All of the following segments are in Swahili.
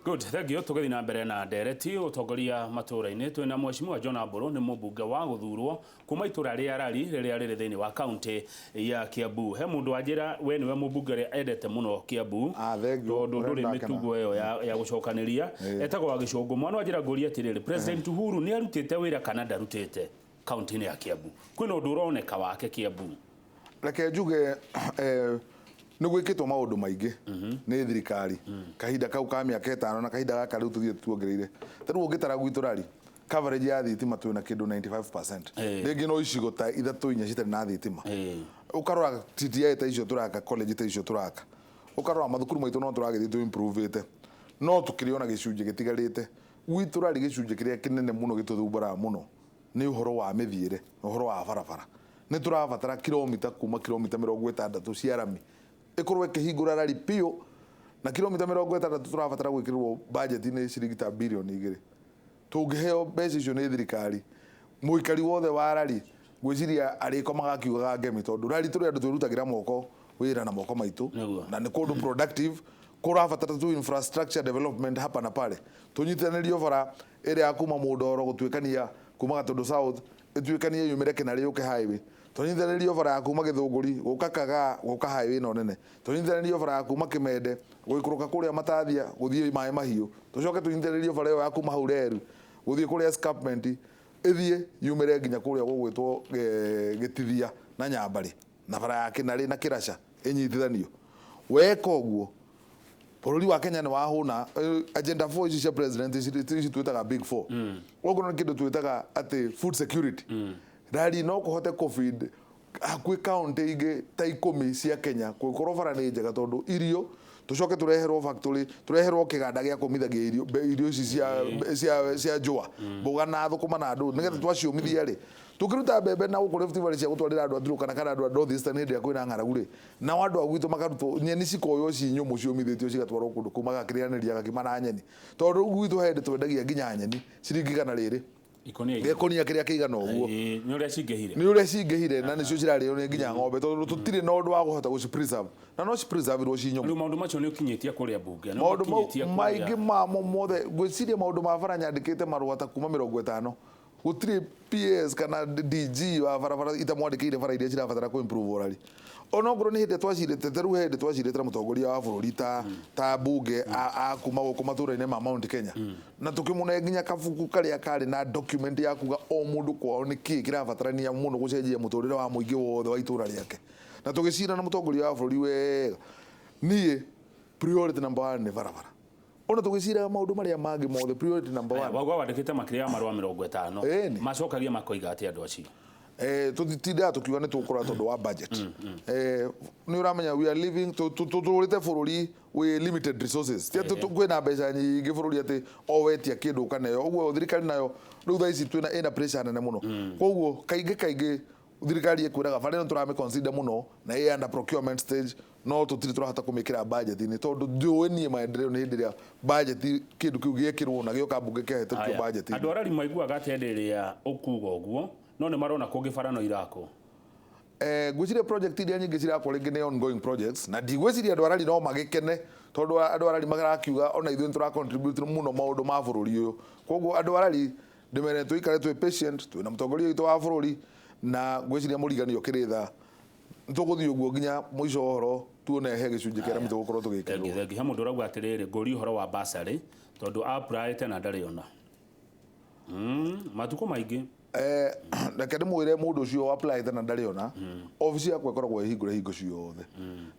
Good, thank you. Tugethi na mbere na ndereti utongoria matura-ini twina mheshimiwa John Amburu ni mubunge wa guthurwo kuma itura ria Rari riria riri thiini wa county ya Kiambu. He mundu anjira we niwe mubunge ria endete muno Kiambu tondu nduri mitugo iyo ya gucokaniria etagwo wa gicungu mwana anjira nguria atiriri President Uhuru ni arutite wira kana ndarutite county ya Kiambu kwina undu uroneka wake Kiambu reke njuge nä gwä kä two maå ndå maingä nä thirikari kahinda kau ka mä aka 5 na kahinda gaka rä u tå thiä tuongereire ta rä u å ngä tara gwitå Rari coverage ya thitima twä na kä ndå 95% rä ngä no icigo ta ithatå inya citarä na thitima å karora TTI ta icio tå raka college ta icio tå raka å karora mathukuru maitå no tå ragä thiä tå improve te no tå kä rä ona gä cunjä gä tigarä te gwitå Rari gä cunjä kä rä a kä nene må no gä tå thumbaraga må no nä å horo wa mä thiä na å horo wa barabara nä tå rabatara kilomita kuma kilomita 60 cia rami ikorwe kihingura Rari pio na kilomita 60 turabatara gwikirwo budget ni ciringi ta bilioni 2 tungiheo mbeca icio ni thirikari muikari wothe wa Rari gwiciria ariko magakiugaga ngemi tondu Rari turi andu twirutagira moko wira na moko maitu na ni kundu productive kurabatara tu infrastructure development hapa na pale tunyitanirio bara ire akuma mudoro gutwikania kuma Gatundu South itwikanie yumire Kinari uke highway tunyitanirio bara kuma Githunguri gukakaga guka highway no nene tunyitanirio bara kuma Kimende guikuruka kuria Matathia guthie Mai Mahiu tucoke tunyitanirio bara yo kuma Haureru guthie kuria escarpment ithie yumire nginya kuria gugwitwo Gitithia na Nyambari na bara ya Kinari na Kiraca inyitithanio weka uguo bururi wa Kenya ni wahuna agenda 4 ici cia president ici twitaga big 4 oguo ni kindu twitaga ati food security Rari no kuhote covid akwi county ingi ta 10 cia Kenya kuikorwo bara ni njega tondu irio tucoke tureherwo factory tureherwo kiganda gia kumithagia irio ici cia njua mboga na thukuma na andu nigetha twaciumithia ri tukiruta mbembe na guku Rift Valley cia gutwarira andu athiru kana kana andu North Eastern hindi kwina ng'aragu ri na andu agwitu makarutwo nyeni cikoyo cinyu ciumithitio cigatwarwo kundu kumaga kirianiria gakima na nyeni tondu gwitu hindi twendagia nginya nyeni ciringi kana riri ikonia kiria kiigana uguo ni uria cingihire na nicio cirarĩo ni nginya ng'ombe tondu tutire na undu wa guhota guci preserve na no ci preserve ro cinyo riu maundu macio ni ukinyitie kuria bunge no ukinyitie maingĩ mamo mothe gwiciria maundu ma bara nyandikite marũa ta kuma 50 gutire PS kana DG wa barabara itamwandikire bara iria cirabatara ku improve Rari ono ngoro ni hindi twacirite teru hindi twacirite na mutongoria wa bururi ta bunge a kuma guku matura-ini ma Mount Kenya na tukimune nginya kabuku karia kari na document ya kuga o mundu kwao ni ki kirabatarania muno gucenjia muturire wa muingi wothe wa itura riake na tugicira na mutongoria wa bururi wega nie priority number 1 ni barabara ona tugicira maundu maria mangi mothe priority number 1 wagwa wandikite makiria marwa 50 macokagia makoiga ati andu acio tutida tukiuga ni tukura tondu wa budget ni uramenya we are living turite bururi we limited resources tia kwina mbeca nyingi bururi ati o wetia kindu kaneyo uguo thirikari nayo riu tha ici twina ina pressure nene muno koguo kaingi thirikari ikwiraga bara ino turame consider muno na ĩ under procurement stage no tutiri turahota kumikira budget ni tondu ndiwe nie maendeleo ni hindi ria budget kindu kiu giekirwo na gioka bunge kiahetũkio budget andu arari maiguaga ati enderea ukuga uguo no ni marona kungi bara no irako gwiciria project iria nyingi cirakwo ringi ni ongoing projects na ndigwiciria andu arari no magikene tondu andu arari magarakiuga ona ithuĩ tura contribute muno maundu ma bururi uyu koguo andu arari ndimere tuikare twi patient twina mutongoria witu wa bururi na gwiciria muriganio kiritha tuguthii uguo nginya muico horo tuone he gicunji kia rami tugukorwo tugikirwo ngi ha mundu uragwa atiriri nguri horo wa basari tondu apply te na ndari ona matuko maingi reke ndimwire mundu ucio apply te na ndari ona office yakwa ikoragwo ihingure hingo ciothe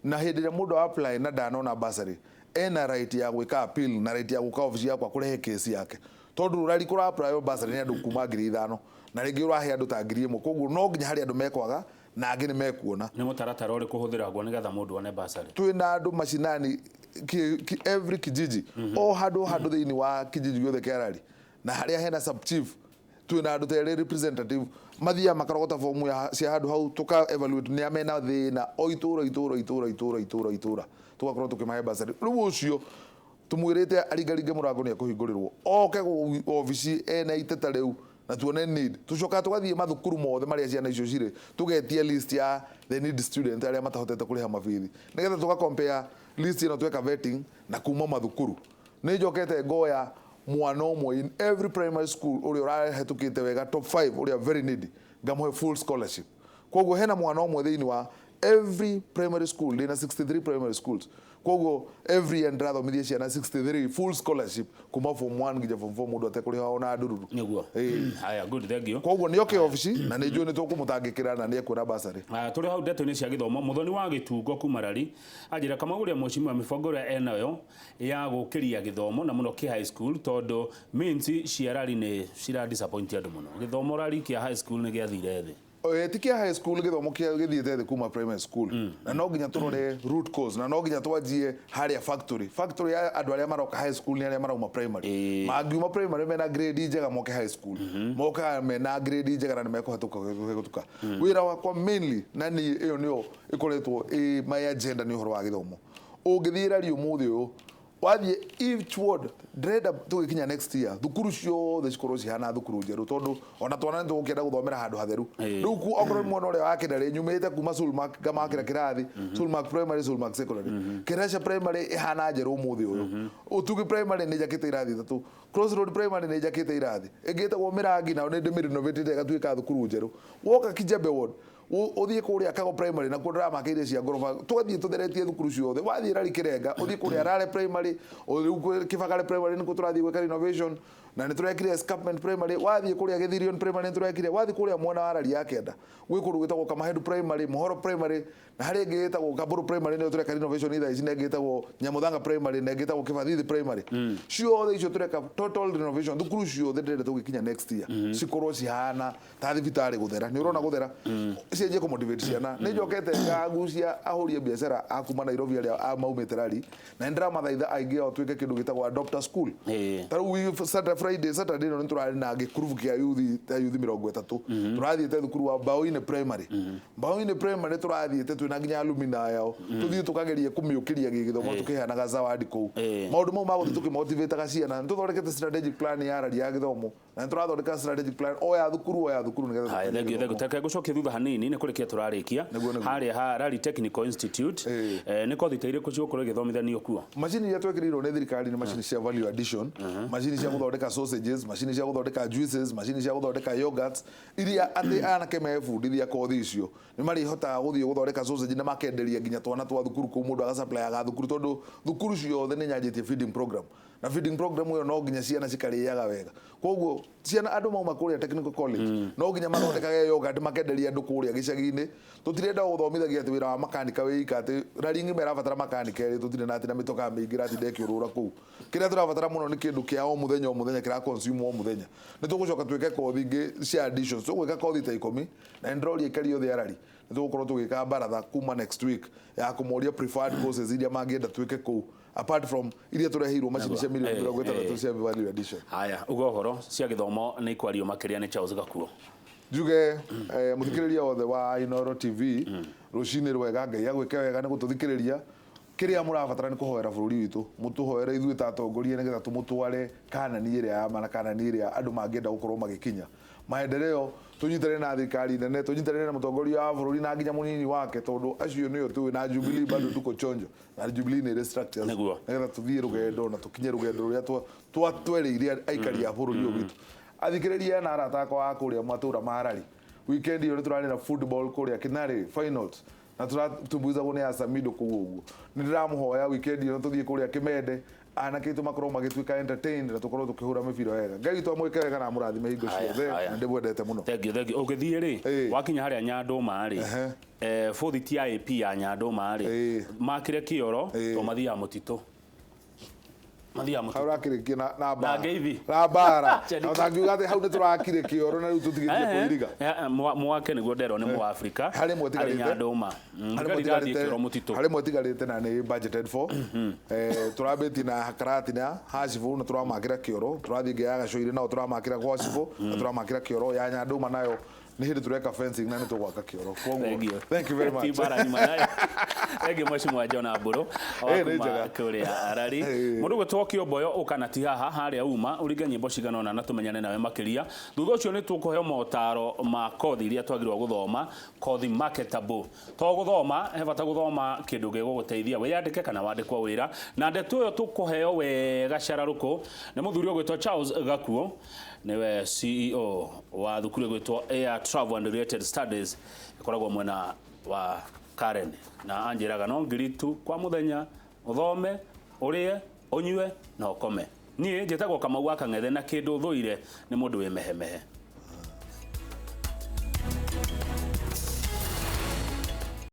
na hindi ria mundu apply na ndanona basari ena right ya gwika appeal na right ya guka office yakwa kurehe case yake tondu Rari kura apply basari ni andu kuma 5,000 na ringi urahe andu ta 1,000 koguo no nginya hari andu mekwaga na angi ni mekuona ni mutaratara uri kuhuthiragwo nigetha mundu one basari twina andu macinani every kijiji o handu thiini wa kijiji giothe kia Rari na haria hena sub chief twina andu ta representative mathia makarogota fomu ya cia handu hau tuka evaluate ni amena thina o itura tugakorwo tukimahe basari riu ucio tumwirite aringaringe murango ni akuhingurirwo oke office ena iteta riu na tuone need tucoka tugathie mathukuru mothe maria ciana icio cire tugetie list ya the need student aria matahotete kuriha mabithi nigetha tuga compare list ino tweka vetting na kuma mathukuru nä njokete ngoya mwana ũmwe in every primary school ũrĩa ũrahetũkĩte wega top 5 ũrĩa very needy ngamũhe full scholarship. Koguo hena mwana ũmwe thĩinĩ wa every primary school, ndĩna 63 primary schools. Koguo every year ndĩrathomithia ciana 63 full scholarship kuma form 1 nginya form 4 mũndũ atekũrĩha ona ndururu. Nĩguo. Haya, good, thank you. Koguo nĩoke ofici na nĩ njũĩ nĩ tũkũmũtangĩkĩra na nĩ ekuona basarĩ. Tũrĩ hau ndeto-inĩ cia gĩthomo, Mũthoni wa Gĩtungo kuma Rari anjĩra kama ũrĩa mheshimiwa mĩbango ĩrĩa enayo ya gũkĩria gĩthomo na mũno kĩ high school tondũ means cia Rari nĩ cira disappoint andũ mũno. Gĩthomo Rari kĩa high school nĩ gĩathire thĩ. Tikia high school githomo kia githiete thĩ kuma primary school na no nginya tũrore root cause na no nginya twanjie harĩa factory ya andũ arĩa maroka high school nĩ arĩa marauma primary mangiuma primary mena grade njega moke high school moka mena grade njega na nĩ mekũhetũka wĩra wakwa mainly na niĩ ĩyo nĩyo ĩkoretwo my agenda nĩ ũhoro wa gĩthomo. Ũngĩthiĩ Rari ũmũthĩ ũyũ wathiĩ each ward ndĩrenda tũgĩkinya next year thukuru ciothe cikorwo cihana thukuru njerũ tondũ ona twana nĩ tũgũkĩenda gũthomera handũ hatheru. Rĩu okorwo mwana ũrĩa wa kĩndarĩ nyumĩte kuma Sulmark ngamakĩra kĩrathi Sulmark primary Sulmark secondary Keresha primary ĩhana njerũ ũmũthĩ ũyũ Ũtugi primary nĩ njakĩte irathi ithatũ Crossroad primary nĩ njakĩte irathi ĩngĩtagwo Mĩrangi nayo nĩ ndĩmĩrenovate ĩgatuĩka thukuru njerũ. Woka Kijembe ward ũthiĩ kũrĩa Kago primary na kũndĩra makĩire cia ngoroba twathiĩ tũtheretie thukuru ciothe wathiĩ Rari Kĩrenga ũthiĩ kũrĩa Rare primary rĩu Kĩbagare primary nĩ tũrathiĩ gwĩka renovation na nĩ tũrekire escarpment primary wathiĩ kũrĩa Gĩthirion primary nĩ tũrekire wathiĩ kũrĩa mwena wa Rari ya kenda gwĩ kũndũ gwĩtagwo Kamahedu primary Mohoro primary na harĩ ĩngĩ ĩtagwo Kamburu primary nĩ tũreka renovation ithaa ici na ĩngĩ ĩtagwo Nyamuthanga primary na ĩngĩ ĩtagwo Kĩbathithi primary ciothe icio tũreka total renovation thukuru ciothe ndĩrenda tũgĩkinya next year cikorwo cihana ta thibitarĩ gũthera nĩ ũrona gũthera cienje kũmotivate ciana nĩ njokete ngagucia ahũrie biacara akuma Nairobi arĩa maumĩte Rari na ndĩramathaitha aingĩ ao twĩke kĩndũ gĩtagwo adopter school. Ta rĩu Saturday no nĩ tũrarĩ na gĩkurubu kĩa youth 30 tũrathiĩte thukuru wa Mbaũ-inĩ primary Mbaũ-inĩ primary tũrathiĩte twĩna nginya alumni yao tũthiĩ tũkagerie kũmĩũkĩria gĩthomo tũkĩheanaga zawadi kũu maũndũ mau ma gũthiĩ tũkĩmotivate ciana nĩ tũthondekete strategic plan ya Rari ya gĩthomo na nĩ tũrathondeka strategic plan o ya thukuru nĩgetha teke gũcokia thutha hanini nĩ kũrĩkia tũrarĩkia harĩa ha Rari Technical Institute nĩ kothi ta irĩkũ cigũkorwo igĩthomithanio kuo. Macini iria twekĩrĩirwo nĩ thirikari nĩ macini cia value addition macini cia gũthondeka sausages macini cia gũthondeka juices macini cia gũthondeka yogurts iria atĩ anake mebundithia kothi icio nĩ marĩhotaga gũthiĩ gũthondeka sausage na makenderia nginya twana twa thukuru kũu mũndũ agasaplyaga thukuru tondũ thukuru ciothe nĩ nyanjĩtie feeding program na feeding program ĩyo no nginya ciana cikarĩaga wega. Koguo ciana andũ mauma kũrĩa technical college no nginya mathondekage yogurt makenderia andũ kũrĩa gĩcagi-inĩ tũtirenda gũthomithagia atĩ wĩra wa makanika wĩika atĩ Rari ng'ima ĩrabatara makanika erĩ tũtirĩ na atĩ na mĩtoka mĩingĩ ratinde ĩkĩũrũra kũu kĩrĩa tũrabatara mũno nĩ kĩndũ kĩa o mũthenya kĩra consume o mũthenya. Nĩ tũgũcoka twĩke kothi ingĩ cia additions tũgwĩka kothi ta 10 na ndĩroria ikari yothe ya Rari nĩ tũgũkorwo tũgĩka baratha kuma next week ya kũmoria preferred courses iria mangĩenda twĩke kũu apart from iria tũreheirwo macini cia milioni 60 cia value addition. Haya uga ũhoro cia gĩthomo nĩ ikwario makĩria nĩ Charles Gakuo njuge mũthikĩrĩria wothe wa iNooro TV Ruciini rwega Ngai agwĩke wega nĩ gũtũthikĩrĩria kĩrĩa mũrabatara nĩ kũhoera bũrũri witũ mũtũhoere ithuĩ ta atongoria nĩgetha tũmũtware kanani ĩrĩa ya mana kanani ĩrĩa andũ mangĩenda gũkorwo magĩkinya maendeleo tũnyitanĩre na thirikari nene tũnyitanĩre na mũtongoria wa bũrũri na nginya mũnini wake tondũ acio nĩo tũĩ na Jubilee bado tuko chonjo na Jubilee nĩ restructures nĩgetha tũthiĩ rũgendo na tũkinye rũgendo rũrĩa twerĩire aikari a bũrũri ũyũ witũ. Athikĩrĩria na arata akwa a kũrĩa matũũra ma Rari weekend ĩyo nĩ tũrarĩ na football kũrĩa Kinare finals na tũratũmbuzagwo nĩ Asamido kũu ũguo nĩ ndĩramũhoya weekend ĩyo tũthiĩ kũrĩa Kĩmende anake itũ makorwo magĩtuĩka entertained na tũkorwo tũkĩhũra mĩbira wega. Ngai witũ amwĩke wega na mũrathime hingo ciothe na ndĩmwendete mũno. Thengiũ ũgĩthiĩ rĩ wakinya harĩa Nyandũma rĩ bũthi ti AP ya Nyandũma rĩ makĩre kĩoro to mathiaga mũtitũ hau rakĩrĩkia na bara na ũtangiuga atĩ hau nĩ tũrakire kĩoro na rĩu tũtigĩtie kũiriga mwake nĩguo nderwo nĩ Mũafrika harĩ Nyandũma harĩ mwetigarĩte na nĩ budgeted for tũrambĩtie na Karati na Hasibu na tũramakĩra kĩoro tũrathiĩ nginya ya Gacoire nao tũramakĩra Gwacibũ na tũramakĩra kĩoro ya Nyandũma nayo nĩ hĩndĩ tũreka fencing na nĩ tũgwaka kĩoro. Koguo thank you very much. Tibara nyuma nayo. Ege mheshimiwa John Aburo wakuma kuria Rari. Mũndũ gwĩtwo Kĩomboyo ũkana ti haha harĩa uma ũringe nyĩmbo cigana ũna na tũmenyane nawe makĩria. Thutha ũcio nĩ tũkũheo motaro ma kothi iria twagĩrĩirwo gũthoma, kothi marketable. To gũthoma he bata gũthoma kĩndũ gĩgũgũteithia wĩyandĩke kana wandĩkwo wĩra. Na ndeto ĩyo tũkũheo wega cararũkũ nĩ mũthuri ũgwĩtwo Charles Gakuo, niwe CEO wa thukuru gwĩtwo Air Travel and Related Studies ikoragwo mwena wa Karen, na anjĩraga no ngiritu kwa mũthenya ũthome ũrĩe ũnyue na ũkome. Niĩ njĩtagwo Kamau wa Kang'ethe na kĩndũ thũire nĩ mũndũ wĩ mehemehe.